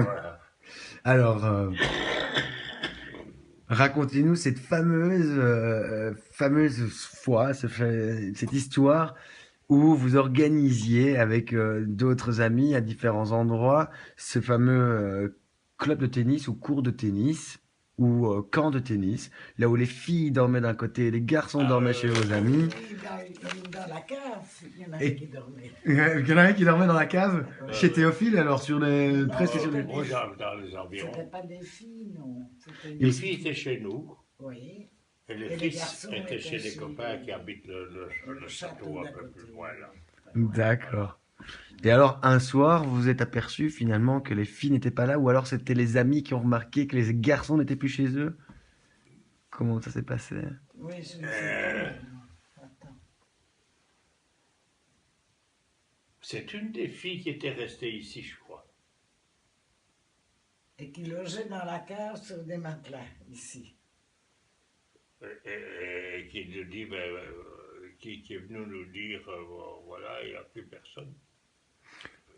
voilà. Alors, racontez-nous cette fameuse fois, cette histoire où vous organisiez avec d'autres amis à différents endroits ce fameux club de tennis ou cours de tennis ou camp de tennis, là où les filles dormaient d'un côté et les garçons Ah, dormaient chez vos amis. Oui, dans la cave, il y en avait Et qui dormaient. il y en a un qui dormait dans la cave chez Oui. Théophile, alors presque Non, sur les. moi, dans les c'était environs. pas des filles, non. C'était Les une filles étaient chez nous Oui. et les Et les fils garçons étaient chez étaient des chez copains qui habitent le château un d'à peu côté. plus loin là. D'accord. Et alors, un soir, vous vous êtes aperçu finalement que les filles n'étaient pas là, ou alors c'était les amis qui ont remarqué que les garçons n'étaient plus chez eux? Comment ça s'est passé? Oui, je ne sais Euh, plus. Non. Attends. c'est une des filles qui était restée ici, je crois. Et qui logeait dans la cave sur des matelas, ici. Et qui nous dit, qui est venu nous dire, voilà, il n'y a plus personne.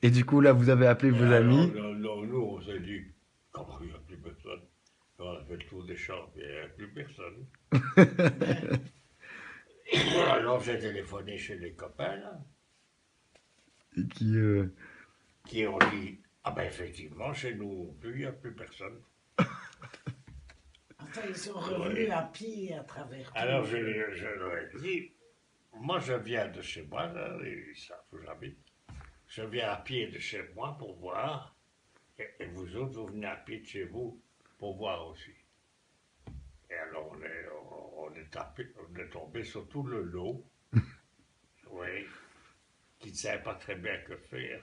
Et du coup, là, vous avez appelé Et vos alors, amis. nous, on s'est dit, comment il n'y a plus personne? On a fait le tour des chambres, il n'y a plus personne. Alors j'ai téléphoné chez les copains, là, Et qui, qui ont dit, ah ben effectivement, chez nous non plus, il n'y a plus personne. Enfin, ils sont revenus Ouais. à pied à travers tout. Alors je leur ai dit, moi je viens de chez moi, là, ils savent où j'habite. Je viens à pied de chez moi pour voir, et vous autres, vous venez à pied de chez vous pour voir aussi. Et alors on est tombé sur tout le lot, oui, qui ne savait pas très bien que faire.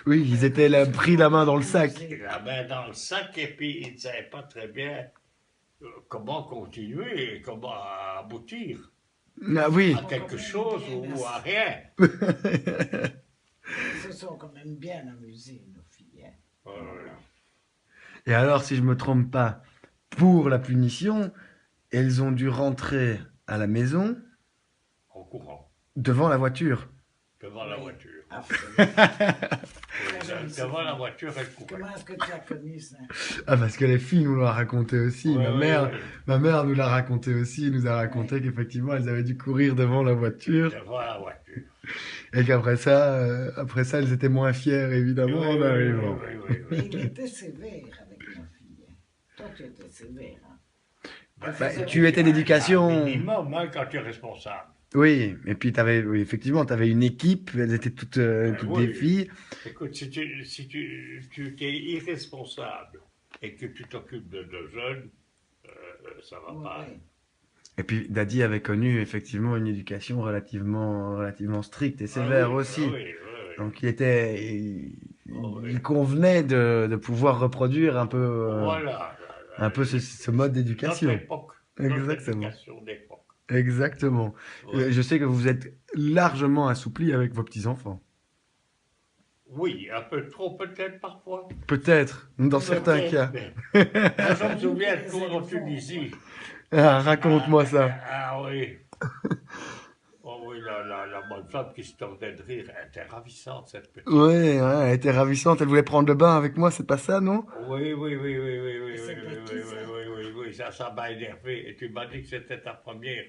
Oui, ils étaient là, pris la main dans le sac. Et la main dans le sac, et puis ils ne savaient pas très bien comment continuer et comment aboutir Ah oui. à quelque chose ou à rien. Ils se sont quand même bien amusés, nos filles. Hein. Voilà. Et alors, si je me trompe pas, pour la punition, elles ont dû rentrer à la maison En courant, devant la voiture. devant la Oui. voiture. Absolument. Oui, je me devant la souviens. voiture, elle courait. Comment est-ce que tu as connu ça? Ah, parce que les filles nous l'ont raconté aussi. Ouais, ouais. Ma mère nous l'a raconté aussi. Elle nous a raconté Ouais. qu'effectivement, elles avaient dû courir devant la voiture. Devant la voiture. Et qu'après ça, elles étaient moins fières, évidemment, en arrivant. Mais il était sévère avec ma fille. Hein. Toi, tu étais sévère. Hein. Bah, tu étais d'éducation. Un minimum, hein, quand tu es responsable. Oui, et puis oui, effectivement, tu avais une équipe, elles étaient toutes Oui. des filles. Écoute, si tu es irresponsable et que tu t'occupes de jeunes, ça va pas. Ouais. Et puis Daddy avait connu effectivement une éducation relativement stricte et sévère aussi. Ah oui, oui, oui. Donc Oui. il convenait de pouvoir reproduire un peu, Voilà. un peu ce mode Notre d'éducation. époque. Notre Exactement. éducation d'époque. Exactement. Ouais. Je sais que vous êtes largement assoupli avec vos petits-enfants. Oui, un peu trop peut-être parfois. Peut-être, dans certains cas. Mais moi, je me souviens de cours en Tunisie. Ah, raconte-moi ça. Ah oui. Oh oui, la bonne femme qui se tordait de rire, elle était ravissante, cette petite. Ouais, elle était ravissante. Elle voulait prendre le bain avec moi, c'est pas ça, non? Oui, oui, oui, oui, oui, oui, oui, C'était oui, qui, oui, ça? oui, oui, oui, ça m'a énervé. Et tu m'as dit que c'était ta première.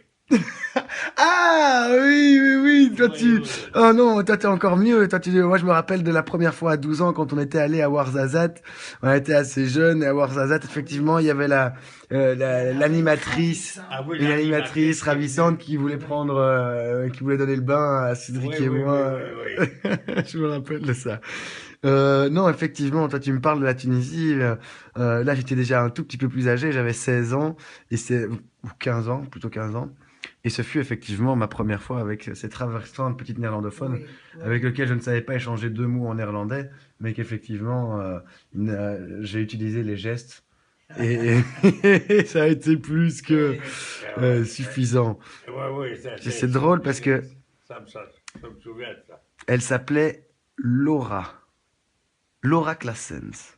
Ah oui, oui, oui, toi Oui, tu... oui. Oh non, toi t'es encore mieux. Moi je me rappelle de la première fois à 12 ans quand on était allé à Ouarzazate. On était assez jeunes et à Ouarzazate, effectivement, il y avait l'animatrice. Ah oui, Une animatrice qui est venue. ravissante qui voulait qui voulait donner le bain à Cédric Oui, et oui, moi. oui, oui, Je me rappelle de ça. Non, effectivement, toi tu me parles de la Tunisie. Là j'étais déjà un tout petit peu plus âgé, j'avais 16 ans, ou 15 ans, plutôt 15 ans. Et ce fut effectivement ma première fois avec cette ravissante petite néerlandophone Oui, oui. avec lequel je ne savais pas échanger deux mots en néerlandais, mais qu'effectivement j'ai utilisé les gestes et ça a été plus que Oui. Ah ouais, suffisant. ouais, ouais, C'est drôle parce que ça me souvient de ça. elle s'appelait Laura. Laura Claessens.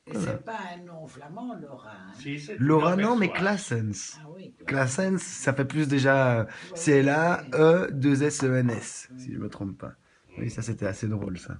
Et c'est pas un nom flamand, Laura. Hein. Si, c'est Laura, une non, mais Anversoise. Claessens. Ah oui. Claessens, ça fait plus déjà Oui, C-L-A-E-2-S-E-N-S, oui. si je me trompe pas. Oui, ça c'était assez drôle ça.